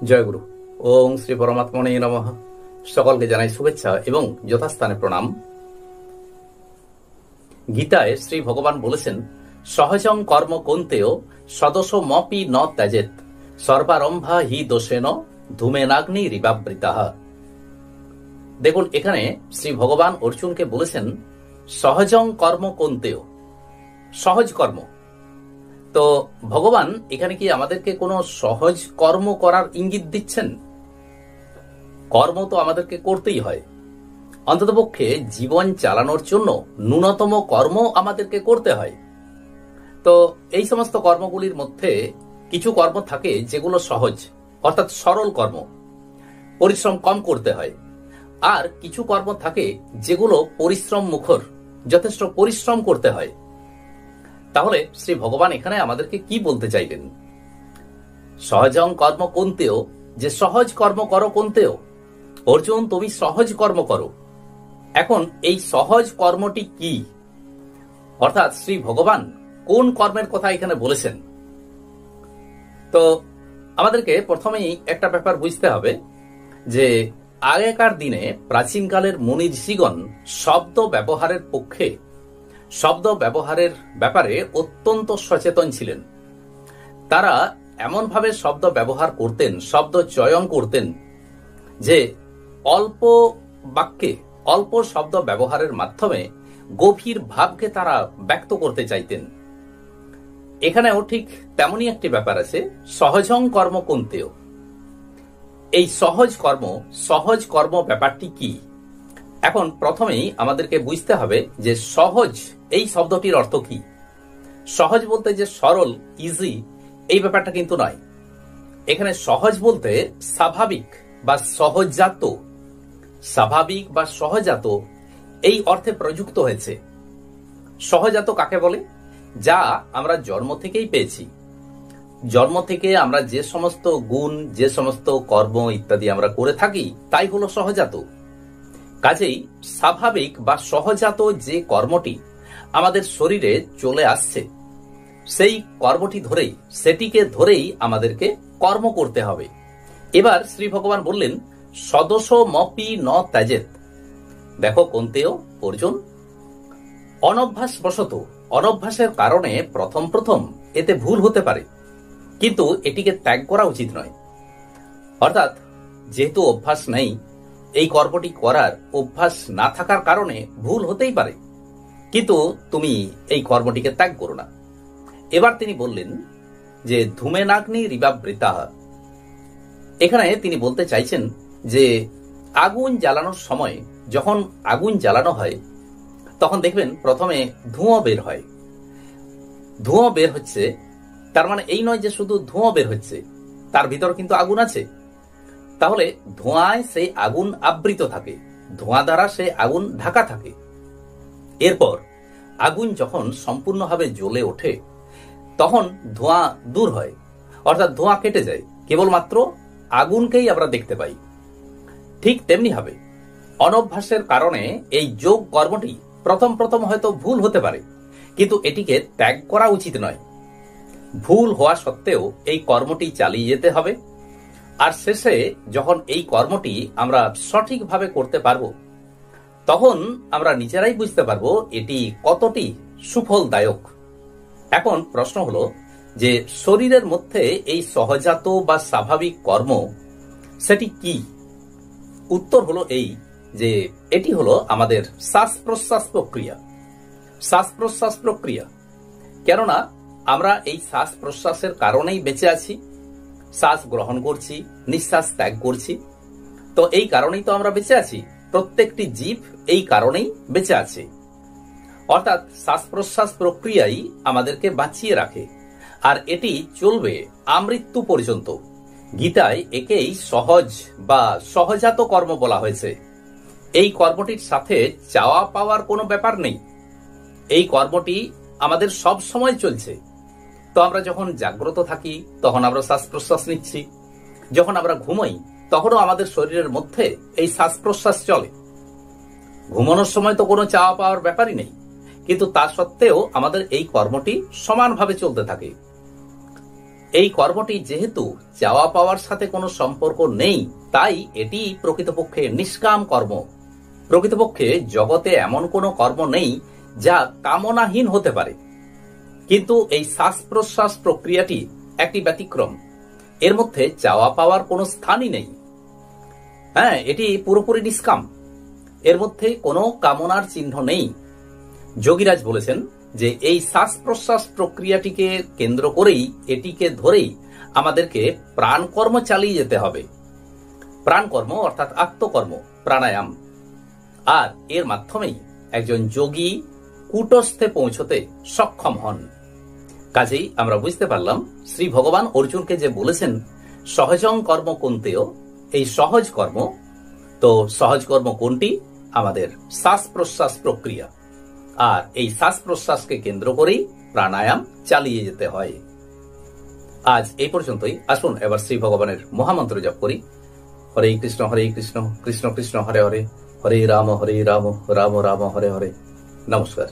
জয়গুরু। ওং শ্রী পরমাত্মনে নমঃ। সকলকে জানাই শুভেচ্ছা এবং যথাস্থানে প্রণাম। গীতায় শ্রী ভগবান বলেছেন, সহজং কর্ম কৌন্তেয় সদস্য মপি ন ত্যাজেত সর্বারম্ভা হি দোষেন ধূমেনাগ্নি রিবাবৃতাহ। দেখুন, এখানে শ্রী ভগবান অর্জুনকে বলেছেন সহজং কর্ম কৌন্তেয়, সহজ কর্ম। তো ভগবান এখানে কি আমাদেরকে কোনো সহজ কর্ম করার ইঙ্গিত দিচ্ছেন? কর্ম তো আমাদেরকে করতেই হয়, অন্ততপক্ষে জীবন চালানোর জন্য ন্যূনতম কর্ম আমাদেরকে করতে হয়। তো এই সমস্ত কর্মগুলির মধ্যে কিছু কর্ম থাকে যেগুলো সহজ, অর্থাৎ সরল কর্ম, পরিশ্রম কম করতে হয়। আর কিছু কর্ম থাকে যেগুলো পরিশ্রম মুখর, যথেষ্ট পরিশ্রম করতে হয়। তাহলে শ্রী ভগবান এখানে আমাদেরকে কি বলতে চাইলেন? সহজং কর্ম কৌন্তেয়, যে সহজ কর্ম করো কৌন্তেয়। অর্জুন, তুমি সহজ কর্ম করো। এখন এই সহজ কর্মটি কি, অর্থাৎ শ্রী ভগবান কোন কর্মের কথা এখানে বলেছেন? তো আমাদেরকে প্রথমেই একটা ব্যাপার বুঝতে হবে যে আগেকার দিনে প্রাচীনকালের মুনি ঋষিগণ শব্দ ব্যবহারের পক্ষে, শব্দ ব্যবহারের ব্যাপারে অত্যন্ত সচেতন ছিলেন। তারা এমনভাবে শব্দ ব্যবহার করতেন, শব্দ চয়ন করতেন, যে অল্প বাক্যে অল্প শব্দ ব্যবহারের মাধ্যমে গভীর ভাবকে তারা ব্যক্ত করতে চাইতেন। এখানেও ঠিক তেমনই একটি ব্যাপার আছে, সহজং কর্ম কৌন্তেয়। এই সহজ কর্ম ব্যাপারটি কি? এখন প্রথমেই আমাদেরকে বুঝতে হবে যে সহজ এই শব্দটির অর্থ কি। সহজ বলতে যে সরল, ইজি, এই ব্যাপারটা কিন্তু নয়। এখানে সহজ বলতে স্বাভাবিক বা সহজাত, স্বাভাবিক বা সহজাত এই অর্থে প্রযুক্ত হয়েছে। সহজাত কাকে বলে? যা আমরা জন্ম থেকেই পেয়েছি। জন্ম থেকে আমরা যে সমস্ত গুণ, যে সমস্ত কর্ম ইত্যাদি আমরা করে থাকি, তাই হলো সহজাত। কাজেই স্বাভাবিক বা সহজাত যে কর্মটি আমাদের শরীরে চলে আসছে, সেই কর্মটি ধরেই, সেটিকে ধরেই আমাদেরকে কর্ম করতে হবে। এবার শ্রী ভগবান বললেন, সদস্য মপি ন ত্যাজেত। দেখো কৌন্তেয়, অর্জুন, অনভ্যাসবশত, অনভ্যাসের কারণে প্রথম এতে ভুল হতে পারে, কিন্তু এটিকে ত্যাগ করা উচিত নয়। অর্থাৎ যেহেতু অভ্যাস নেই, এই কর্মটি করার অভ্যাস না থাকার কারণে ভুল হতেই পারে, কিন্তু তুমি এই কর্মটিকে ত্যাগ করো না। এবার তিনি বললেন যে ধূমেনাগ্নি রিবাবৃতাহ। এখানে তিনি বলতে চাইছেন যে আগুন জ্বালানোর সময় যখন আগুন জ্বালানো হয়, তখন দেখবেন প্রথমে ধোঁয়া বের হয়। ধোঁয়া বের হচ্ছে, তার মানে এই নয় যে শুধু ধোঁয়া বের হচ্ছে, তার ভিতর কিন্তু আগুন আছে। তাহলে ধোঁয়ায় সেই আগুন আবৃত থাকে, ধোঁয়া দ্বারা সেই আগুন ঢাকা থাকে। এরপর আগুন যখন সম্পূর্ণভাবে জ্বলে ওঠে, তখন ধোঁয়া দূর হয়, অর্থাৎ ধোঁয়া কেটে যায়, কেবলমাত্র আগুনকেই আমরা দেখতে পাই। ঠিক তেমনি হবে অনভ্যাসের কারণে এই যোগ কর্মটি প্রথম হয়তো ভুল হতে পারে, কিন্তু এটিকে ত্যাগ করা উচিত নয়। ভুল হওয়া সত্ত্বেও এই কর্মটি চালিয়ে যেতে হবে। আর শেষে যখন এই কর্মটি আমরা সঠিকভাবে করতে পারব, তখন আমরা নিজেরাই বুঝতে পারবো এটি কতটি সুফলদায়ক। এখন প্রশ্ন হলো যে শরীরের মধ্যে এই সহজাত বা স্বাভাবিক কর্ম, সেটি কি? উত্তর হলো এই যে এটি হলো আমাদের শ্বাস প্রশ্বাস প্রক্রিয়া। শ্বাস প্রশ্বাস প্রক্রিয়া, কেননা আমরা এই শ্বাস প্রশ্বাসের কারণেই বেঁচে আছি। শ্বাস গ্রহণ করছি, নিঃশ্বাস ত্যাগ করছি, তো এই কারণেই তো আমরা বেঁচে আছি। প্রত্যেকটি জীব এই কারণেই বেঁচে আছে। অর্থাৎ শ্বাস প্রশ্বাস প্রক্রিয়াই আমাদেরকে বাঁচিয়ে রাখে, আর এটি চলবে আমৃত্যু পর্যন্ত। গীতায় একেই সহজ বা সহজাত কর্ম বলা হয়েছে। এই কর্মটির সাথে চাওয়া পাওয়ার কোনো ব্যাপার নেই। এই কর্মটি আমাদের সব সময় চলছে। তো আমরা যখন জাগ্রত থাকি তখন আমরা শ্বাস প্রশ্বাস নিচ্ছি, যখন আমরা ঘুমোই তখনও আমাদের শরীরের মধ্যে এই শ্বাস প্রশ্বাস চলে। ঘুমানোর সময় তো কোনো চাওয়া পাওয়ার ব্যাপারই নেই, কিন্তু তা সত্ত্বেও আমাদের এই কর্মটি সমানভাবে চলতে থাকে। এই কর্মটি যেহেতু চাওয়া পাওয়ার সাথে কোনো সম্পর্ক নেই, তাই এটি প্রকৃতপক্ষে নিষ্কাম কর্ম। প্রকৃতপক্ষে জগতে এমন কোনো কর্ম নেই যা কামনাহীন হতে পারে, কিন্তু এই শ্বাস প্রশ্বাস প্রক্রিয়াটি একটি ব্যতিক্রম। এর মধ্যে চাওয়া পাওয়ার কোনো স্থানই নেই। হ্যাঁ, এটি পুরোপুরি নিষ্কাম, এর মধ্যে কোনো কামনার চিহ্ন নেই। যোগীরাজ বলেছেন যে এই শ্বাস প্রশ্বাস প্রক্রিয়াটিকে কেন্দ্র করেই, এটিকে ধরেই আমাদেরকে প্রাণকর্ম চালিয়ে যেতে হবে। প্রাণকর্ম অর্থাৎ আত্মকর্ম, প্রাণায়াম। আর এর মাধ্যমেই একজন যোগী কূটস্থে পৌঁছতে সক্ষম হন। কাজেই আমরা বুঝতে পারলাম শ্রী ভগবান অর্জুনকে যে বলেছেন সহজং কর্ম কুন্তেয়, এই সহজ কর্ম। তো সহজ কর্ম কোনটি? আমাদের শ্বাস প্রশ্বাস প্রক্রিয়া। আর এই শ্বাস প্রশ্বাসকে কেন্দ্র করেই প্রাণায়াম চালিয়ে যেতে হয়। আজ এই পর্যন্তই। আসুন এবার শ্রী ভগবানের মহামন্ত্র জপ করি। হরে কৃষ্ণ কৃষ্ণ কৃষ্ণ হরে হরে, হরে রাম রাম রাম হরে হরে। নমস্কার।